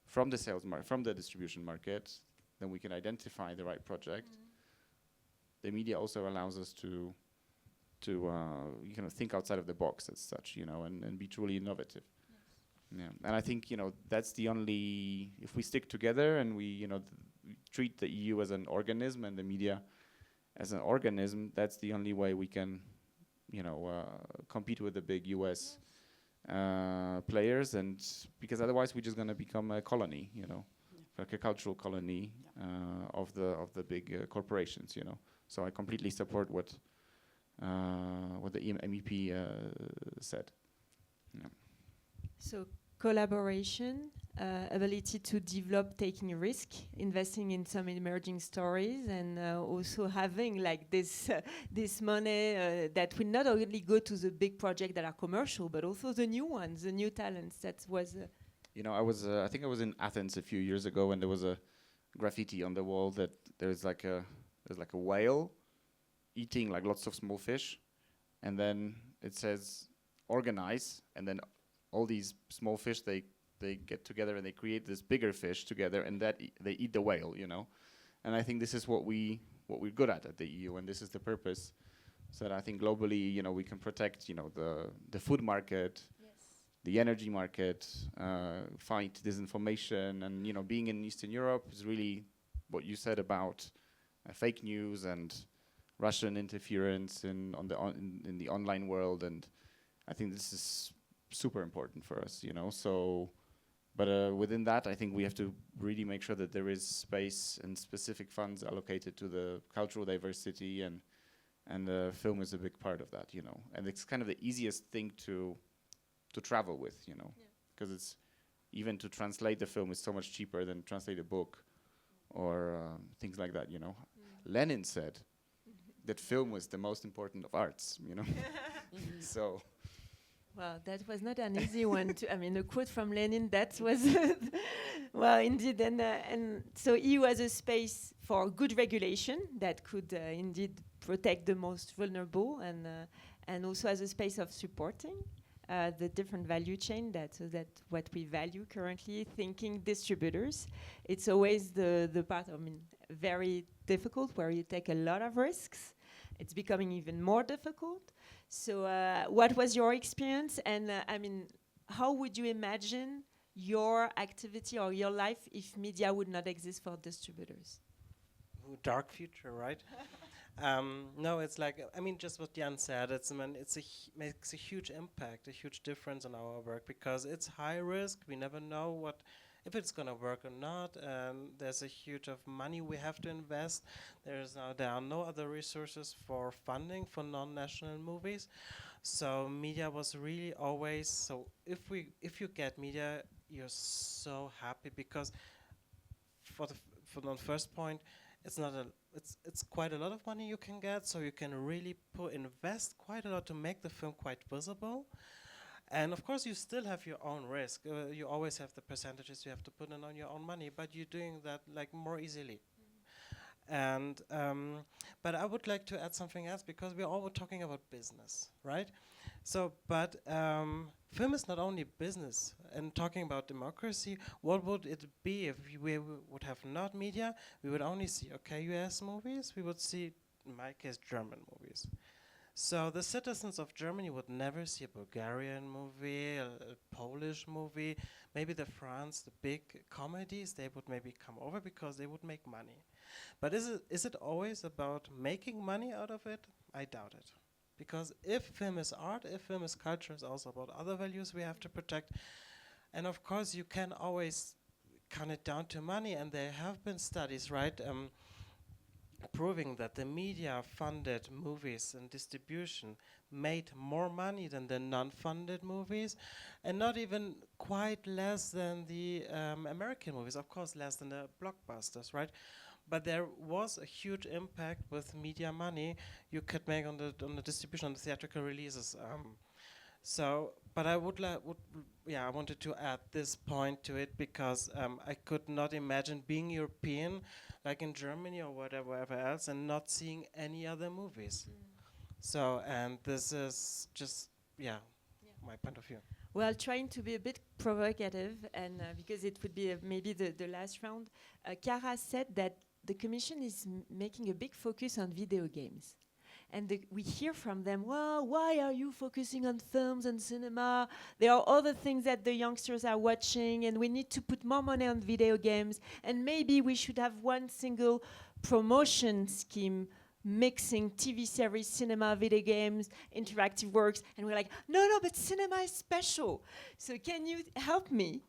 from the from the distribution market, then we can identify the right project. The media also allows us to think outside of the box as such, and be truly innovative. Yes. Yeah, and I think that's the only, if we stick together and we we treat the EU as an organism and the media as an organism, that's the only way we can compete with the big US players, and because otherwise we're just going to become a colony, like a cultural colony of the big corporations, So I completely support what the MEP said. Yeah. So collaboration, ability to develop, taking a risk, investing in some emerging stories, and also having like this money that will not only go to the big projects that are commercial, but also the new ones, the new talents. That was. I think I was in Athens a few years ago, and there was a graffiti on the wall that there's like a whale eating like lots of small fish, and then it says organize, and then all these small fish, they get together and they create this bigger fish together, and they eat the whale, And I think this is what we're good at the EU, and this is the purpose. So that I think globally, we can protect, the food market, yes, the energy market, fight disinformation, and being in Eastern Europe is really what you said about fake news and Russian interference in the online world, and I think this is super important for us, So, but within that, I think we have to really make sure that there is space and specific funds allocated to the cultural diversity, and film is a big part of that, And it's kind of the easiest thing to travel with, because it's even to translate the film is so much cheaper than translate a book or things like that, Lenin said that film was the most important of arts, So. Well, that was not an easy one. A quote from Lenin, that was, well, indeed. And so EU has a space for good regulation that could indeed protect the most vulnerable, and also as a space of supporting the different value chain, that what we value currently, thinking distributors. It's always the part, very difficult, where you take a lot of risks. It's becoming even more difficult. So what was your experience? And how would you imagine your activity or your life if media would not exist for distributors? Dark future, right? No, it's like, just what Jan said, makes a huge impact, a huge difference on our work, because it's high risk. We never know what if it's gonna work or not. There's a huge of money we have to invest. There are no other resources for funding for non-national movies. So media was really always, so if you get media, you're so happy, because for the first point, it's not a it's quite a lot of money you can get, so you can really invest quite a lot to make the film quite visible. And of course, you still have your own risk. You always have the percentages you have to put in on your own money, but you're doing that like more easily. And but I would like to add something else, because we're all talking about business, right? So, but film is not only business. And talking about democracy, what would it be if we would have not media? We would only see, okay, US movies. We would see, in my case, German movies. So the citizens of Germany would never see a Bulgarian movie, a Polish movie, maybe the France, the big comedies. They would maybe come over because they would make money. But is it always about making money out of it? I doubt it. Because if film is art, if film is culture, it's also about other values we have to protect. And of course, you can always cut it down to money. And there have been studies, right, proving that the media-funded movies and distribution made more money than the non-funded movies, and not even quite less than the American movies. Of course, less than the blockbusters, right? But there was a huge impact with media money you could make on the distribution, on the theatrical releases. So, but I I wanted to add this point to it, because I could not imagine being European, like in Germany or whatever else, and not seeing any other movies. So, and this is just, my point of view. Well, trying to be a bit provocative, and because it would be maybe the last round, Chiara said that the Commission is making a big focus on video games. And we hear from them, well, why are you focusing on films and cinema? There are other things that the youngsters are watching, and we need to put more money on video games. And maybe we should have one single promotion scheme mixing TV series, cinema, video games, interactive works. And we're like, no, but cinema is special. So can you help me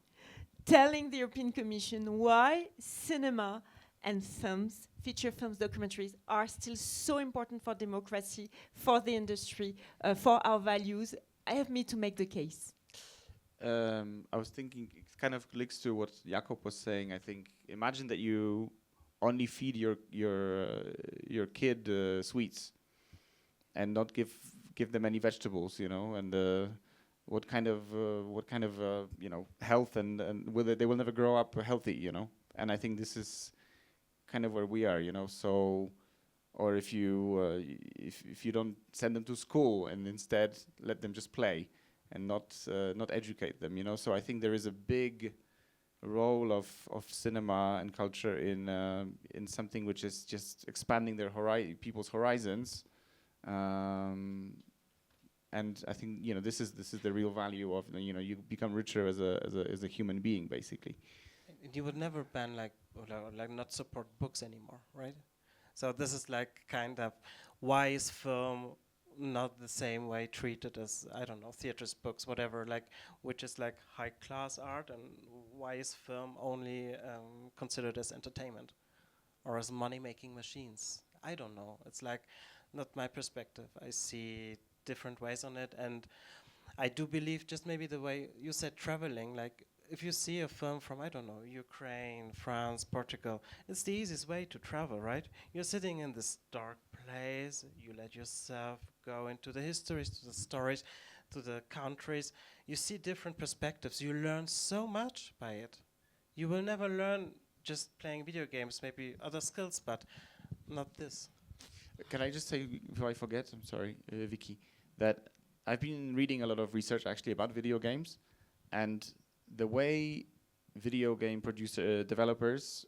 telling the European Commission why cinema and films, feature films, documentaries, are still so important for democracy, for the industry, for our values? Help me to make the case. I was thinking, it kind of links to what Jakob was saying. I think, imagine that you only feed your kid sweets, and not give them any vegetables, and what kind of health and they will never grow up healthy, And I think this is kind of where we are, So, or if you don't send them to school and instead let them just play and not educate them, So I think there is a big role of cinema and culture in something which is just expanding their people's horizons, and I think this is the real value of you become richer as a human being, basically. You would never ban like not support books anymore, right? So this is like kind of, why is film not the same way treated as, I don't know, theaters, books, whatever, like, which is like high class art, and why is film only considered as entertainment or as money making machines? I don't know. It's like not my perspective. I see different ways on it, and I do believe, just maybe the way you said traveling, like if you see a film from, I don't know, Ukraine, France, Portugal, it's the easiest way to travel, right? You're sitting in this dark place, you let yourself go into the histories, to the stories, to the countries. You see different perspectives. You learn so much by it. You will never learn just playing video games, maybe other skills, but not this. Can I just say, before I forget, I'm sorry, Vicky, that I've been reading a lot of research actually about video games, and the way video game developers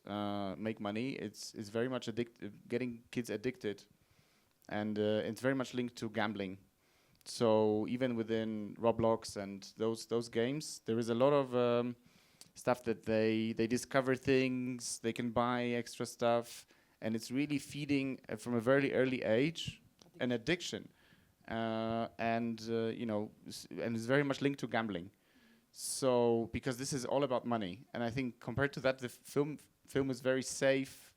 make money, it's very much getting kids addicted, and it's very much linked to gambling. So even within Roblox and those games, there is a lot of stuff that they discover things, they can buy extra stuff, and it's really feeding from a very early age an addiction, and it's very much linked to gambling. So because this is all about money, and I think compared to that, the film is very safe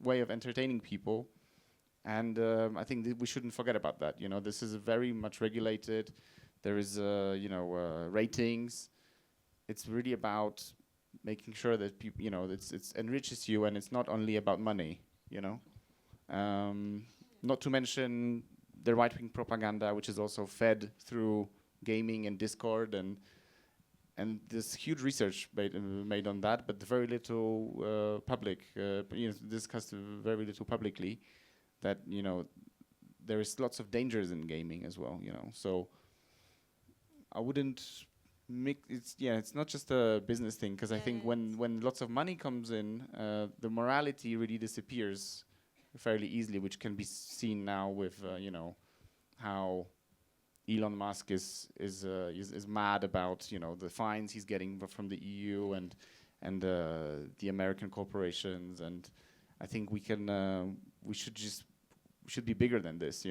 way of entertaining people, and I think we shouldn't forget about that. You know, this is very much regulated. There is ratings. It's really about making sure that it's enriches you, and it's not only about money. You know, not to mention the right-wing propaganda, which is also fed through gaming and Discord, and there's huge research made on that, but very little discussed very little publicly. That there is lots of dangers in gaming as well. So I wouldn't make it's not just a business thing, because I think when lots of money comes in, the morality really disappears fairly easily, which can be seen now with how Elon Musk is mad about the fines he's getting from the EU and the American corporations, and I think we should be bigger than this.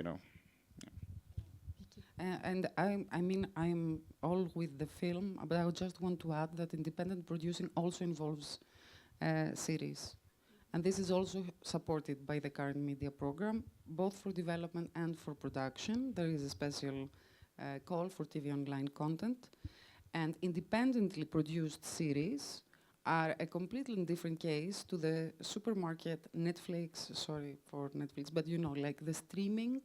And I'm all with the film, but I would just want to add that independent producing also involves series. And this is also supported by the current media program, both for development and for production. There is a special call for TV online content. And independently produced series are a completely different case to the supermarket Netflix, sorry for Netflix, but like the streaming,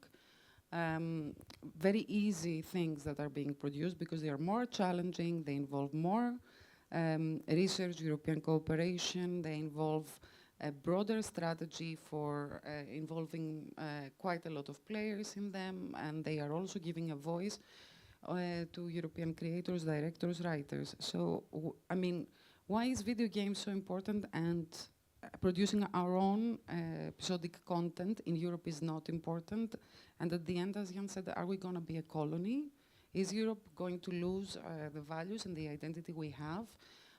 very easy things that are being produced because they are more challenging, they involve more research, European cooperation, they involve a broader strategy for involving quite a lot of players in them, and they are also giving a voice to European creators, directors, writers. So, why is video games so important, and producing our own episodic content in Europe is not important? And at the end, as Jan said, are we going to be a colony? Is Europe going to lose the values and the identity we have?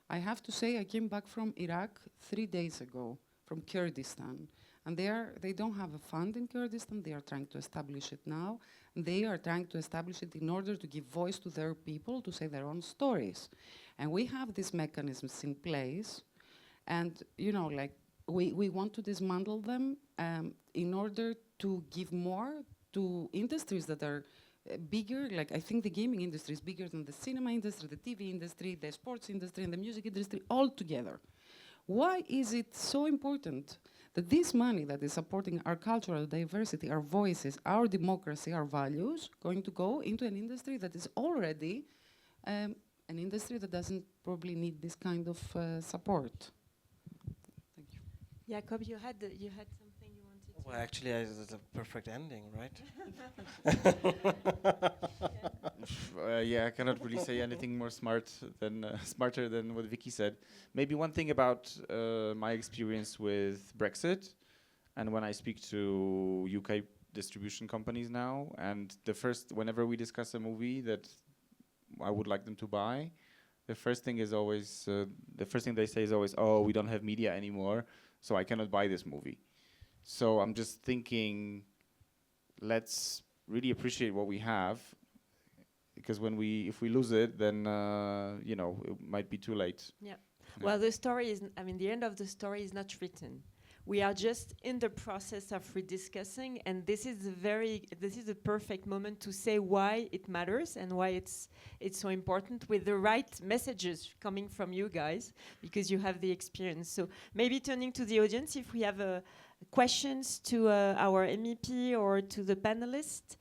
I have to say, I came back from Iraq 3 days ago, from Kurdistan. And they don't have a fund in Kurdistan. They are trying to establish it now. And they are trying to establish it in order to give voice to their people, to say their own stories. And we have these mechanisms in place. And, we want to dismantle them in order to give more to industries that are bigger. Like, I think the gaming industry is bigger than the cinema industry, the TV industry, the sports industry, and the music industry all together. Why is it so important that this money that is supporting our cultural diversity, our voices, our democracy, our values, going to go into an industry that is already an industry that doesn't probably need this kind of support? Thank you. Jakob, you had something you wanted to... Well, actually, it's a perfect ending, right? I cannot really say anything more smarter than what Vicky said. Maybe one thing about my experience with Brexit, and when I speak to UK distribution companies now, and whenever we discuss a movie that I would like them to buy, the first thing they say is always, "Oh, we don't have media anymore, so I cannot buy this movie." So I'm just thinking, let's really appreciate what we have, because if we lose it, then it might be too late. Yeah. Well, the story is, the end of the story is not written. We are just in the process of rediscussing, and this is the perfect moment to say why it matters and why it's so important, with the right messages coming from you guys, because you have the experience. So maybe turning to the audience, if we have questions to our MEP or to the panelists.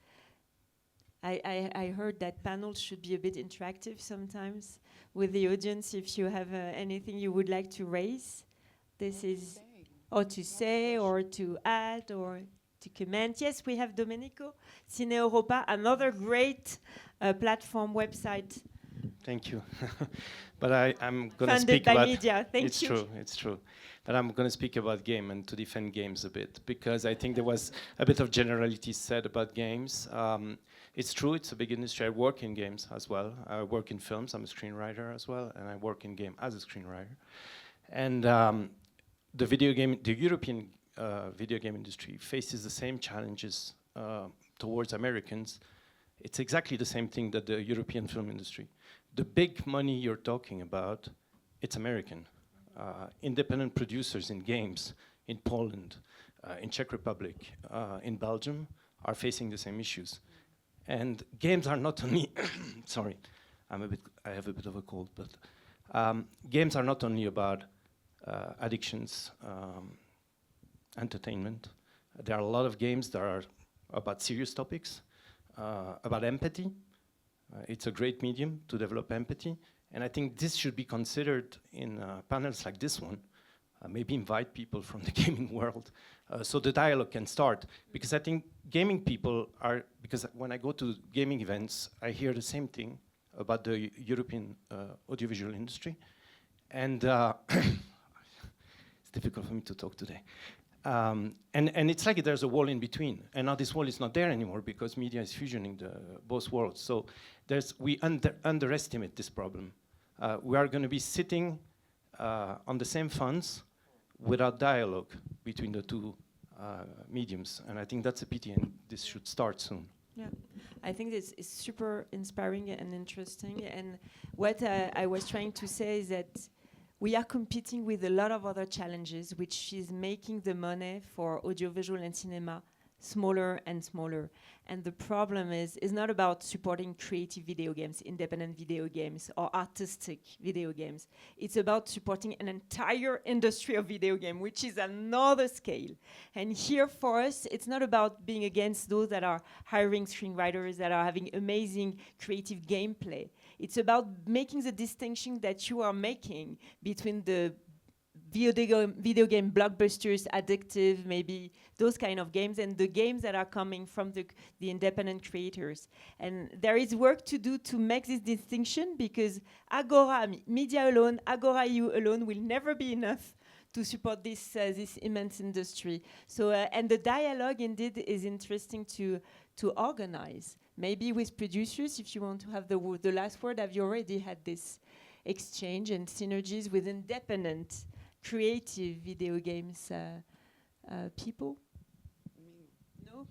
I heard that panels should be a bit interactive sometimes with the audience. If you have anything you would like to raise, this is... Or to say, or to add, or to comment. Yes, we have Domenico, Cine Europa, another great platform website. Thank you. But I'm going to speak by about... media. Thank you. It's true. But I'm going to speak about game and to defend games a bit, because I think there was a bit of generality said about games. It's true, it's a big industry. I work in games as well. I work in films. I'm a screenwriter as well, and I work in game as a screenwriter. And the European video game industry faces the same challenges towards Americans It's exactly the same thing that the European film industry. The big money you're talking about, it's American. Independent producers in games in Poland, in Czech Republic, in Belgium are facing the same issues. And games are not only, sorry, I have a bit of a cold, but games are not only about addictions, entertainment. There are a lot of games that are about serious topics, about empathy. It's a great medium to develop empathy. And I think this should be considered in panels like this one. Maybe invite people from the gaming world so the dialogue can start. Because I think gaming people are, because when I go to gaming events, I hear the same thing about the European audiovisual industry. And it's difficult for me to talk today. And it's like there's a wall in between. And now this wall is not there anymore because media is fusioning both worlds. So we underestimate this problem. We are going to be sitting on the same funds without dialogue between the two mediums. And I think that's a pity, and this should start soon. Yeah, I think this is super inspiring and interesting. And what I was trying to say is that we are competing with a lot of other challenges, which is making the money for audiovisual and cinema smaller and smaller. And the problem is not about supporting creative video games, independent video games, or artistic video games. It's about supporting an entire industry of video game, which is another scale. And here for us, it's not about being against those that are hiring screenwriters, that are having amazing creative gameplay. It's about making the distinction that you are making between the video game blockbusters, addictive, maybe those kind of games, and the games that are coming from the independent creators. And there is work to do to make this distinction, because media alone, AgoraEU alone will never be enough to support this immense industry. So, and the dialogue indeed is interesting to organize. Maybe with producers, if you want to have the last word, have you already had this exchange and synergies with independent creative video games people? No?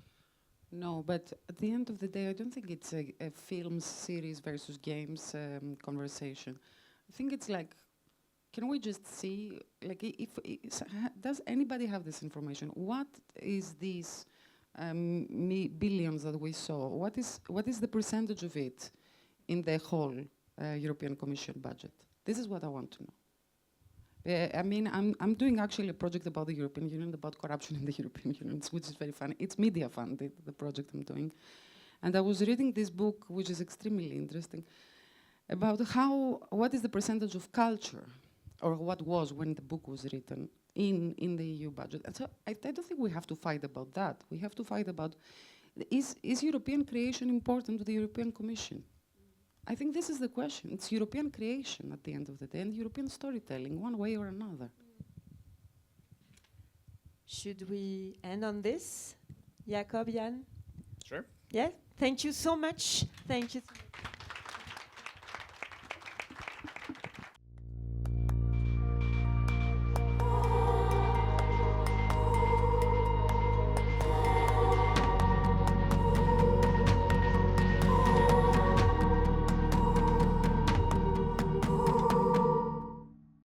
No, but at the end of the day, I don't think it's a film series versus games conversation. I think it's like, can we just see, like, does anybody have this information? What is these billions that we saw? What is the percentage of it in the whole European Commission budget? This is what I want to know. I mean, I'm doing actually a project about the European Union, about corruption in the European Union, which is very funny. It's media funded, the project I'm doing. And I was reading this book, which is extremely interesting, about what is the percentage of culture, or what was when the book was written, in the EU budget. And so I don't think we have to fight about that. We have to fight about, is European creation important to the European Commission? I think this is the question. It's European creation at the end of the day, and European storytelling, one way or another. Should we end on this? Jakob, Jan? Sure. Yeah? Thank you so much. Thank you.